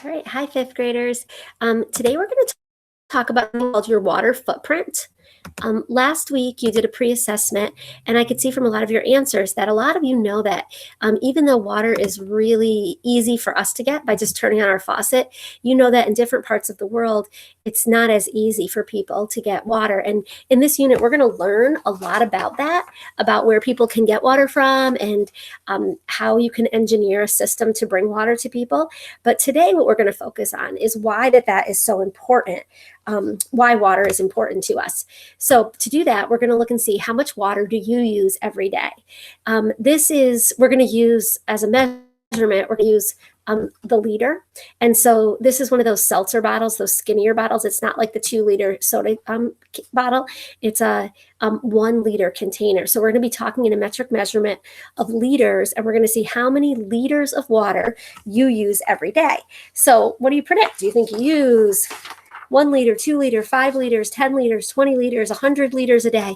All right, hi fifth graders. Today we're going to talk about something called your water footprint. Last week you did a pre-assessment, and I could see from a lot of your answers that a lot of you know that even though water is really easy for us to get by just turning on our faucet, you know that in different parts of the world, it's not as easy for people to get water. And in this unit, we're going to learn a lot about that, about where people can get water from and how you can engineer a system to bring water to people. But today what we're going to focus on is why that is so important. Why water is important to us. So to do that, we're going to look and see how much water do you use every day. We're going to use as a measurement, we're going to use the liter. And so this is one of those seltzer bottles, those skinnier bottles. It's not like the 2-liter soda bottle. It's a 1-liter container. So we're going to be talking in a metric measurement of liters, and we're going to see how many liters of water you use every day. So what do you predict? Do you think you use 1 liter, 2 liter, 5 liters, 10 liters, 20 liters, 100 liters a day?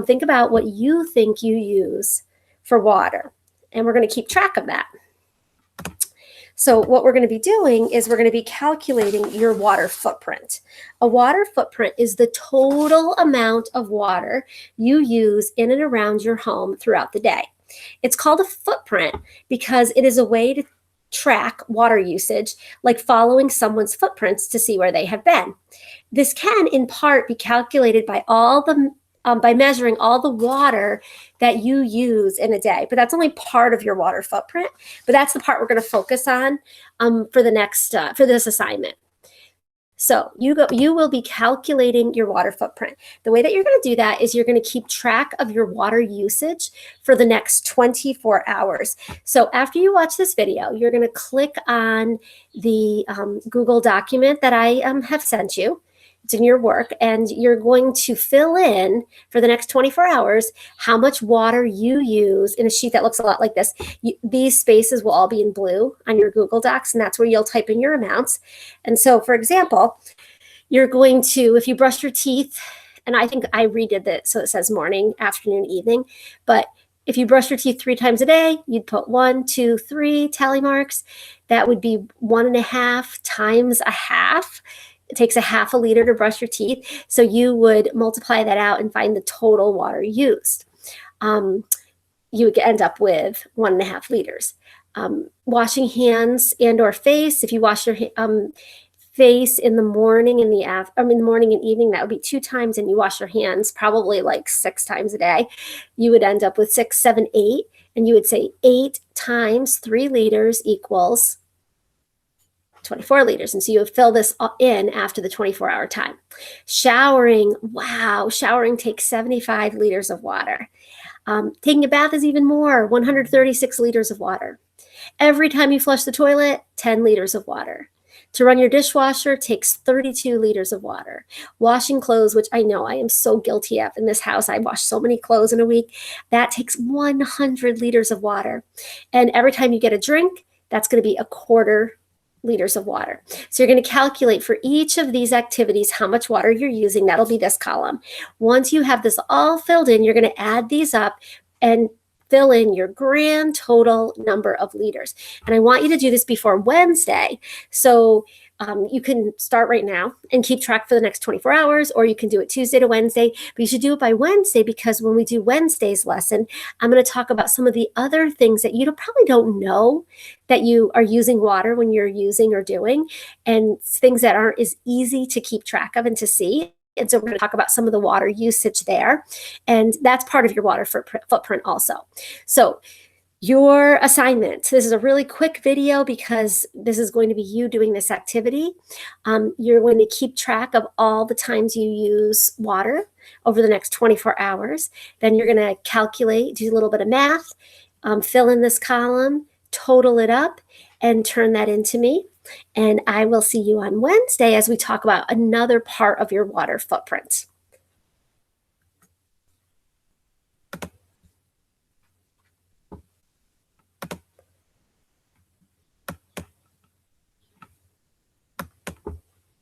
Think about what you think you use for water, and we're going to keep track of that. So what we're going to be doing is we're going to be calculating your water footprint. A water footprint is the total amount of water you use in and around your home throughout the day. It's called a footprint because it is a way to track water usage, like following someone's footprints to see where they have been. This can, in part, be calculated by by measuring all the water that you use in a day. But that's only part of your water footprint. But that's the part we're going to focus on for this assignment. So you will be calculating your water footprint. The way that you're going to do that is you're going to keep track of your water usage for the next 24 hours. So after you watch this video, you're going to click on the Google document that I have sent you. It's in your work, and you're going to fill in for the next 24 hours how much water you use in a sheet that looks a lot like this. These spaces will all be in blue on your Google Docs, and that's where you'll type in your amounts. And so, for example, you're going to, if you brush your teeth, and I think I redid that so it says morning, afternoon, evening, but if you brush your teeth 3 times a day, you'd put 1, 2, 3 tally marks. That would be 1.5 times a half. It takes a half a liter to brush your teeth. So you would multiply that out and find the total water used. You would end up with 1.5 liters. Washing hands and or face, if you wash your face in the morning and in the morning and evening, that would be 2 times, and you wash your hands probably like 6 times a day, you would end up with 6, 7, 8, and you would say 8 times 3 liters equals 24 liters. And so you would fill this in after the 24-hour time. Showering, wow, showering takes 75 liters of water. Taking a bath is even more, 136 liters of water. Every time you flush the toilet, 10 liters of water. To run your dishwasher takes 32 liters of water. Washing clothes, which I know I am so guilty of in this house, I wash so many clothes in a week, that takes 100 liters of water. And every time you get a drink, that's going to be 1/4 liters of water. So you're going to calculate for each of these activities how much water you're using. That'll be this column. Once you have this all filled in, you're going to add these up and fill in your grand total number of liters. And I want you to do this before Wednesday. So you can start right now and keep track for the next 24 hours, or you can do it Tuesday to Wednesday, but you should do it by Wednesday, because when we do Wednesday's lesson, I'm going to talk about some of the other things that you probably don't know that you are using water when you're using or doing, and things that aren't as easy to keep track of and to see. And so we're going to talk about some of the water usage there, and that's part of your water footprint also. So your assignment, this is a really quick video because this is going to be you doing this activity. You're going to keep track of all the times you use water over the next 24 hours. Then you're going to calculate, do a little bit of math, fill in this column, total it up, and turn that into me. And I will see you on Wednesday as we talk about another part of your water footprint.